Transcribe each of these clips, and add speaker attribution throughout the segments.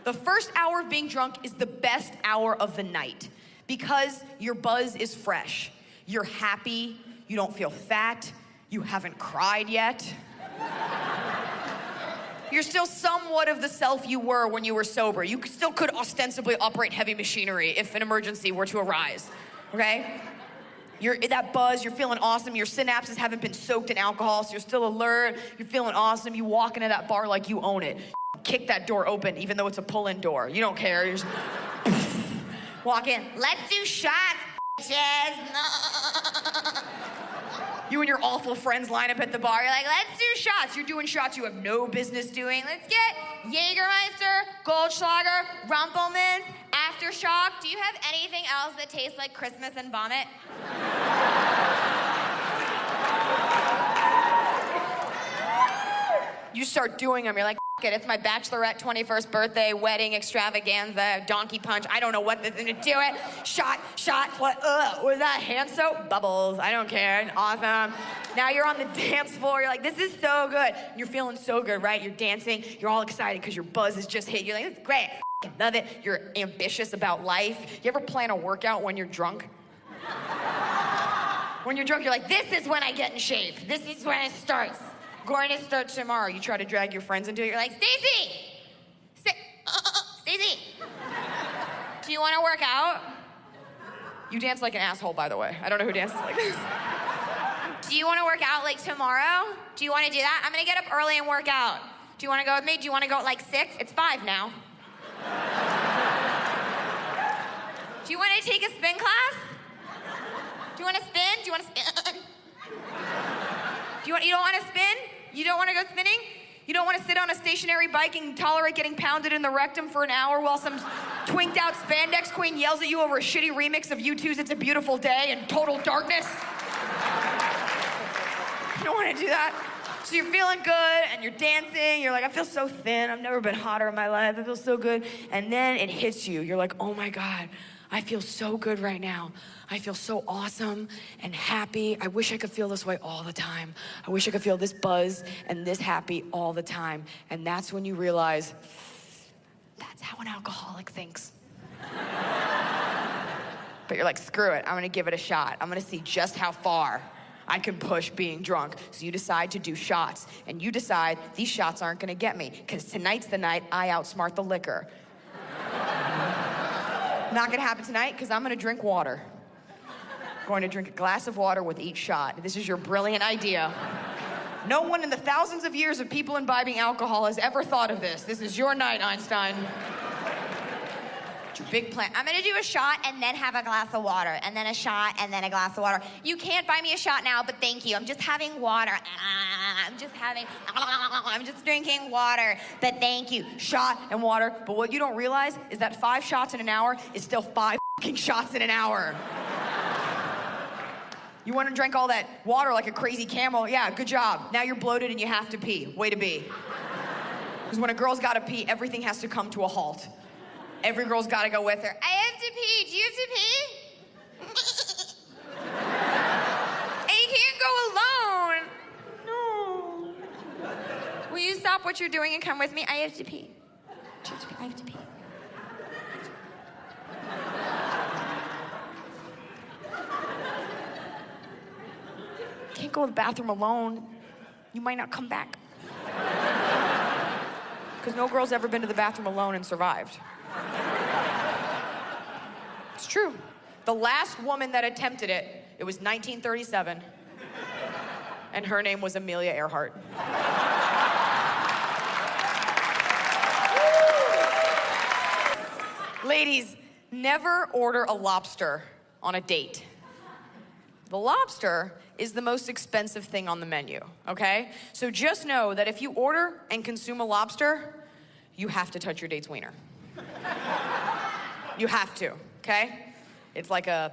Speaker 1: The first hour of being drunk is the best hour of the night because your buzz is fresh. You're happy, you don't feel fat, you haven't cried yet. You're still somewhat of the self you were when you were sober. You still could ostensibly operate heavy machinery if an emergency were to arise, okay? You're that buzz, you're feeling awesome, your synapses haven't been soaked in alcohol, so you're still alert, you're feeling awesome, you walk into that bar like you own it. Kick that door open, even though it's a pull-in door. You don't care, you're just walk in, let's do shots, bitches. You and your awful friends line up at the bar, you're like, let's do shots. You're doing shots you have no business doing. Let's get Jägermeister, Goldschlager, Rumpelmans, Aftershock. Do you have anything else that tastes like Christmas and vomit? You start doing them, you're like, it, it's my bachelorette 21st birthday, wedding, extravaganza, donkey punch, I don't know what this is gonna do it. Shot, what, was that hand soap? Bubbles, I don't care, awesome. Now you're on the dance floor, you're like, this is so good. You're feeling so good, right? You're dancing, you're all excited because your buzz has just hit. You're like, this is great, I love it. You're ambitious about life. You ever plan a workout when you're drunk? When you're drunk, you're like, this is when I get in shape. This is when it starts. Going to start tomorrow. You try to drag your friends into it. You're like, Stacy! Stacy! Do you want to work out? You dance like an asshole, by the way. I don't know who dances like this. Do you want to work out like tomorrow? Do you want to do that? I'm going to get up early and work out. Do you want to go with me? Do you want to go at like 6? It's 5 now. Do you want to take a spin class? Do you want to spin? Do you want to spin? You don't want to spin? You don't want to go spinning? You don't want to sit on a stationary bike and tolerate getting pounded in the rectum for an hour while some twinked out spandex queen yells at you over a shitty remix of U2's It's a Beautiful Day in total darkness? You don't want to do that? So you're feeling good and you're dancing. You're like, I feel so thin. I've never been hotter in my life. I feel so good. And then it hits you. You're like, oh my God, I feel so good right now. I feel so awesome and happy. I wish I could feel this way all the time. I wish I could feel this buzz and this happy all the time. And that's when you realize, that's how an alcoholic thinks. But you're like, screw it, I'm gonna give it a shot. I'm gonna see just how far I can push being drunk. So you decide to do shots. And you decide, these shots aren't gonna get me, because tonight's the night I outsmart the liquor. Not gonna happen tonight, because I'm gonna drink water. Going to drink a glass of water with each shot. This is your brilliant idea. No one in the thousands of years of people imbibing alcohol has ever thought of this. This is your night, Einstein. It's your big plan. I'm gonna do a shot and then have a glass of water, and then a shot and then a glass of water. You can't buy me a shot now, but thank you. I'm just having water. I'm just drinking water, but thank you. Shot and water. But what you don't realize is that 5 shots in an hour is still 5 fucking shots in an hour. You want to drink all that water like a crazy camel? Yeah, good job. Now you're bloated and you have to pee. Way to be. Because when a girl's got to pee, everything has to come to a halt. Every girl's got to go with her. I have to pee. Do you have to pee? And you can't go alone. No. Will you stop what you're doing and come with me? I have to pee. I have to pee. Can't go to the bathroom alone. You might not come back. Because no girl's ever been to the bathroom alone and survived. It's true. The last woman that attempted it, it was 1937, and her name was Amelia Earhart. Ladies, never order a lobster on a date. The lobster is the most expensive thing on the menu, okay? So just know that if you order and consume a lobster, you have to touch your date's wiener. You have to, okay? It's like a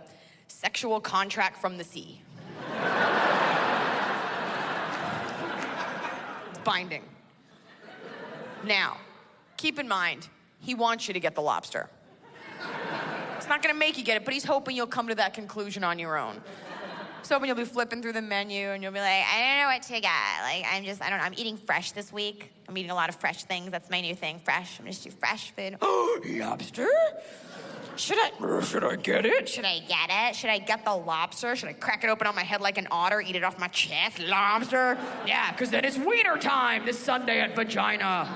Speaker 1: sexual contract from the sea. It's binding. Now, keep in mind, he wants you to get the lobster. It's not gonna make you get it, but he's hoping you'll come to that conclusion on your own. So when you'll be flipping through the menu and you'll be like, I don't know what to get. Like, I don't know, I'm eating fresh this week. I'm eating a lot of fresh things. That's my new thing, fresh. I'm just do fresh food. Oh, lobster? Should I get it? Should I get it? Should I get the lobster? Should I crack it open on my head like an otter, eat it off my chest? Lobster? Yeah, because then it's wiener time this Sunday at Vagina.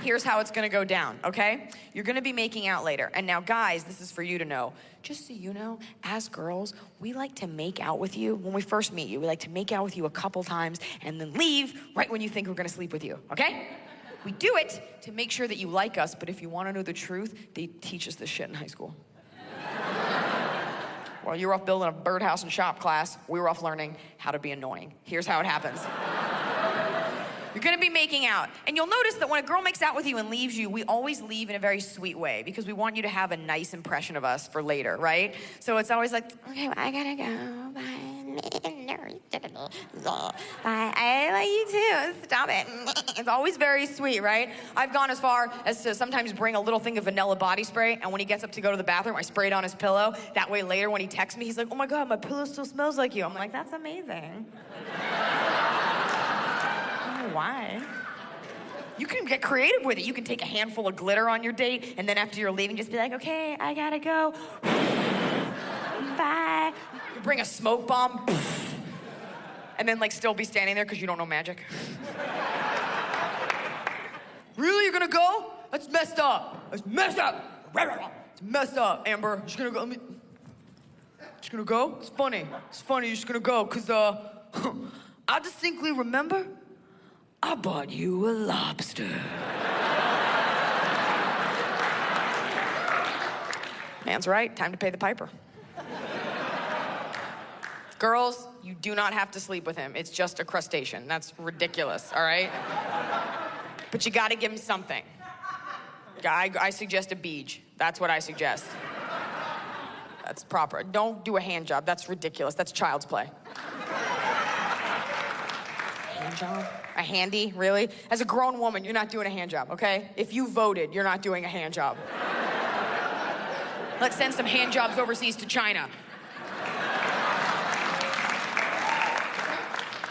Speaker 1: Here's how it's gonna go down, okay? You're gonna be making out later. And now, guys, this is for you to know. Just so you know, as girls, we like to make out with you when we first meet you. We like to make out with you a couple times and then leave right when you think we're gonna sleep with you, okay? We do it to make sure that you like us, but if you wanna know the truth, they teach us this shit in high school. While you were off building a birdhouse and shop class, we were off learning how to be annoying. Here's how it happens. You're gonna be making out. And you'll notice that when a girl makes out with you and leaves you, we always leave in a very sweet way because we want you to have a nice impression of us for later, right? So it's always like, okay, well, I gotta go, bye. Bye, I like you too, stop it. It's always very sweet, right? I've gone as far as to sometimes bring a little thing of vanilla body spray, and when he gets up to go to the bathroom, I spray it on his pillow. That way later when he texts me, he's like, oh my God, my pillow still smells like you. I'm like, that's amazing. Why? You can get creative with it. You can take a handful of glitter on your date, and then after you're leaving, just be like, okay, I gotta go. Bye. You bring a smoke bomb, and then like still be standing there because you don't know magic. Really, you're gonna go? That's messed up. That's messed up. It's messed up, Amber. You're just gonna go. Just gonna go? It's funny. It's funny. You're just gonna go, cause I distinctly remember. I bought you a lobster. Man's right, time to pay the piper. Girls, you do not have to sleep with him. It's just a crustacean. That's ridiculous, all right? But you gotta give him something. I suggest a beach. That's what I suggest. That's proper. Don't do a hand job. That's ridiculous. That's child's play. Hand job? A handy, really? As a grown woman, you're not doing a hand job, okay? If you voted, you're not doing a hand job. Let's send some hand jobs overseas to China.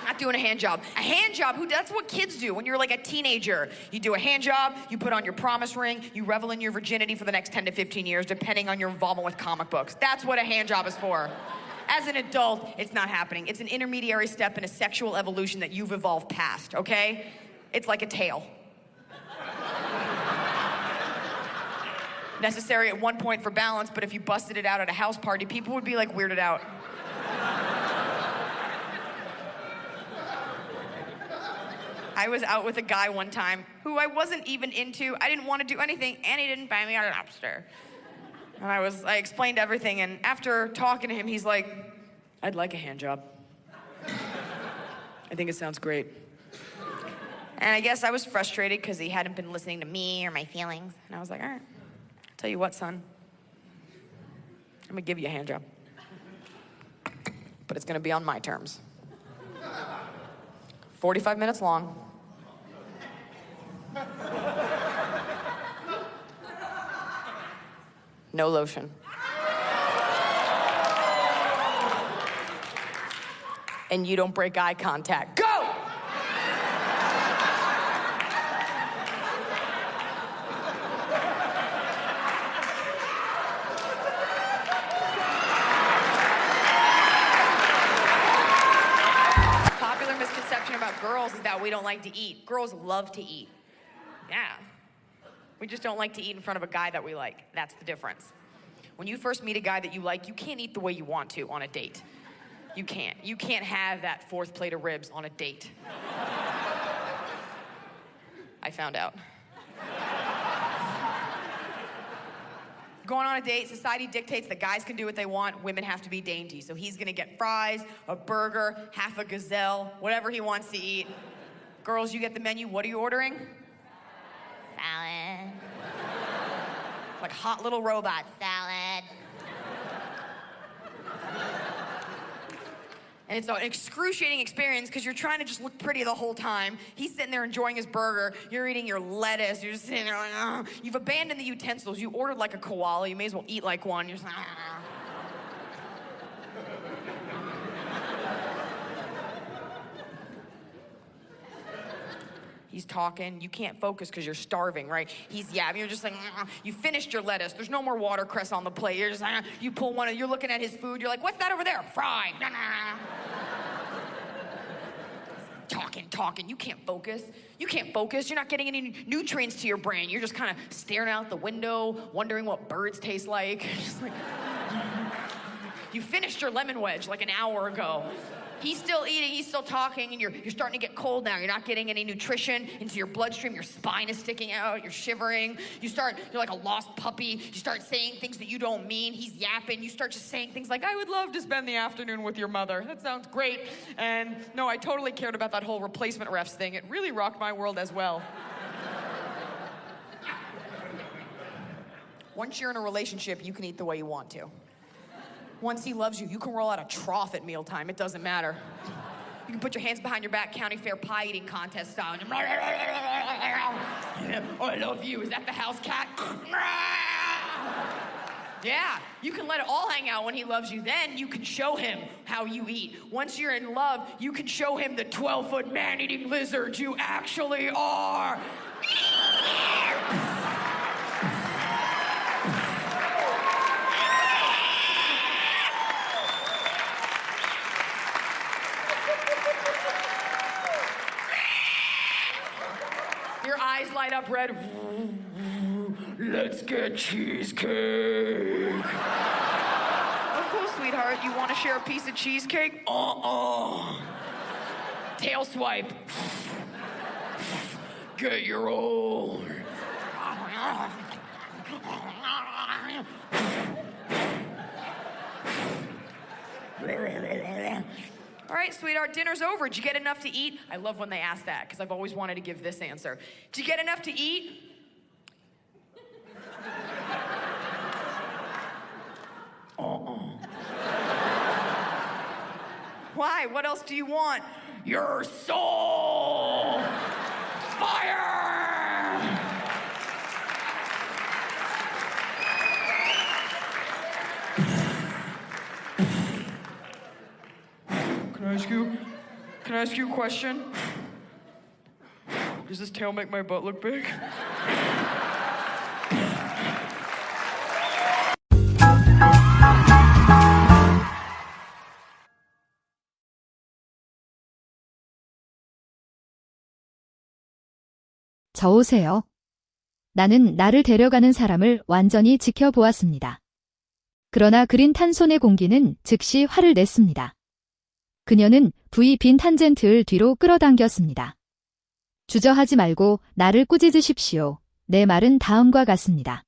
Speaker 1: Not doing a hand job. A hand job, that's what kids do when you're like a teenager. You do a hand job, you put on your promise ring, you revel in your virginity for the next 10 to 15 years, depending on your involvement with comic books. That's what a hand job is for. As an adult, it's not happening. It's an intermediary step in a sexual evolution that you've evolved past, okay? It's like a tail. Necessary at one point for balance, but if you busted it out at a house party, people would be like weirded out. I was out with a guy one time who I wasn't even into. I didn't want to do anything, and he didn't buy me a lobster. And I explained everything, and after talking to him, he's like, I'd like a hand job. I think it sounds great. And I guess I was frustrated because he hadn't been listening to me or my feelings. And I was like, all right, I'll tell you what, son. I'm gonna give you a hand job. But it's gonna be on my terms. 45 minutes long. No lotion. And you don't break eye contact. Go! Popular misconception about girls is that we don't like to eat. Girls love to eat. Yeah. We just don't like to eat in front of a guy that we like. That's the difference. When you first meet a guy that you like, you can't eat the way you want to on a date. You can't. You can't have that fourth plate of ribs on a date. I found out. Going on a date, society dictates that guys can do what they want, women have to be dainty. So he's gonna get fries, a burger, half a gazelle, whatever he wants to eat. Girls, you get the menu, what are you ordering? Salad. Like hot little robot salad. And it's an excruciating experience because you're trying to just look pretty the whole time. He's sitting there enjoying his burger. You're eating your lettuce. You're just sitting there like, ugh. You've abandoned the utensils. You ordered like a koala. You may as well eat like one. You're just like, ugh. He's talking. You can't focus because you're starving, right? He's yapping. You're just like, you finished your lettuce. There's no more watercress on the plate. You're just like, you pull one. You're looking at his food. You're like, what's that over there? Fried. Talking. You can't focus. You're not getting any nutrients to your brain. You're just kind of staring out the window, wondering what birds taste like. Just like you finished your lemon wedge like an hour ago. He's still eating, he's still talking, and you're starting to get cold now. You're not getting any nutrition into your bloodstream. Your spine is sticking out. You're shivering. You're like a lost puppy. You start saying things that you don't mean. He's yapping. You start just saying things like, I would love to spend the afternoon with your mother. That sounds great. And no, I totally cared about that whole replacement refs thing. It really rocked my world as well. Once you're in a relationship, you can eat the way you want to. Once he loves you, you can roll out a trough at mealtime. It doesn't matter. You can put your hands behind your back, county fair pie eating contest style. And oh, I love you. Is that the house cat? Yeah, you can let it all hang out when he loves you. Then you can show him how you eat. Once you're in love, you can show him the 12-foot man-eating lizard you actually are. Your eyes light up red. Let's get cheesecake. Oh, cool, sweetheart. You want to share a piece of cheesecake? Tail swipe. Get your own. All right, sweetheart, dinner's over. Did you get enough to eat? I love when they ask that, because I've always wanted to give this answer. Did you get enough to eat? Why? What else do you want? Your soul! Fire! Can I ask you a question? Does this tail make my butt look big?
Speaker 2: 저 오세요. 나는 나를 데려가는 사람을 완전히 지켜보았습니다. 그러나 그린 탄손의 공기는 즉시 화를 냈습니다. 그녀는 V 빈 탄젠트를 뒤로 끌어당겼습니다. 주저하지 말고 나를 꾸짖으십시오. 내 말은 다음과 같습니다.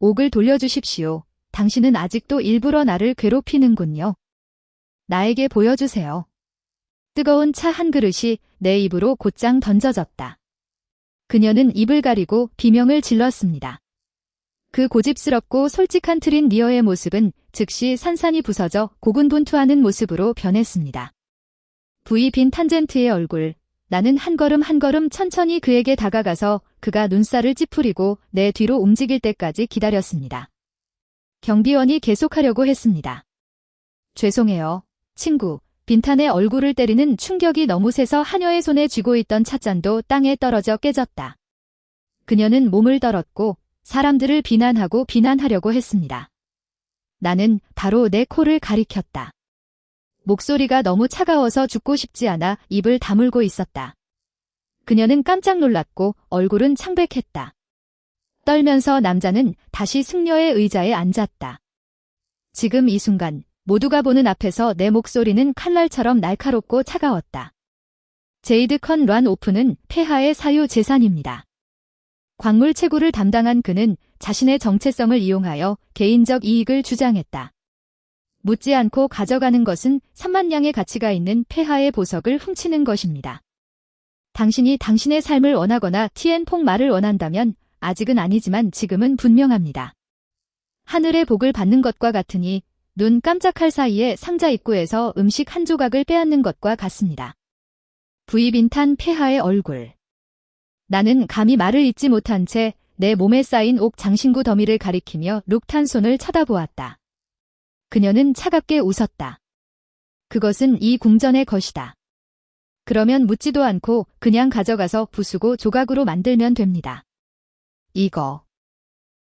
Speaker 2: 옥을 돌려주십시오. 당신은 아직도 일부러 나를 괴롭히는군요. 나에게 보여주세요. 뜨거운 차 한 그릇이 내 입으로 곧장 던져졌다. 그녀는 입을 가리고 비명을 질렀습니다. 그 고집스럽고 솔직한 트린 리어의 모습은 즉시 산산이 부서져 고군분투하는 모습으로 변했습니다. V 빈 탄젠트의 얼굴, 나는 한 걸음 한 걸음 천천히 그에게 다가가서 그가 눈살을 찌푸리고 내 뒤로 움직일 때까지 기다렸습니다. 경비원이 계속하려고 했습니다. 죄송해요, 친구. 빈탄의 얼굴을 때리는 충격이 너무 세서 하녀의 손에 쥐고 있던 찻잔도 땅에 떨어져 깨졌다. 그녀는 몸을 떨었고 사람들을 비난하고 비난하려고 했습니다. 나는 바로 내 코를 가리켰다. 목소리가 너무 차가워서 죽고 싶지 않아 입을 다물고 있었다. 그녀는 깜짝 놀랐고 얼굴은 창백했다. 떨면서 남자는 다시 승려의 의자에 앉았다. 지금 이 순간 모두가 보는 앞에서 내 목소리는 칼날처럼 날카롭고 차가웠다. 제이드 컨 란 오프는 폐하의 사유 재산입니다. 광물 채굴을 담당한 그는 자신의 정체성을 이용하여 개인적 이익을 주장했다. 묻지 않고 가져가는 것은 3만 냥의 가치가 있는 폐하의 보석을 훔치는 것입니다. 당신이 당신의 삶을 원하거나 티엔퐁 말을 원한다면 아직은 아니지만 지금은 분명합니다. 하늘의 복을 받는 것과 같으니 눈 깜짝할 사이에 상자 입구에서 음식 한 조각을 빼앗는 것과 같습니다. 부이 빈탄 폐하의 얼굴. 나는 감히 말을 잇지 못한 채 내 몸에 쌓인 옥 장신구 더미를 가리키며 룩탄손을 쳐다보았다. 그녀는 차갑게 웃었다. 그것은 이 궁전의 것이다. 그러면 묻지도 않고 그냥 가져가서 부수고 조각으로 만들면 됩니다. 이거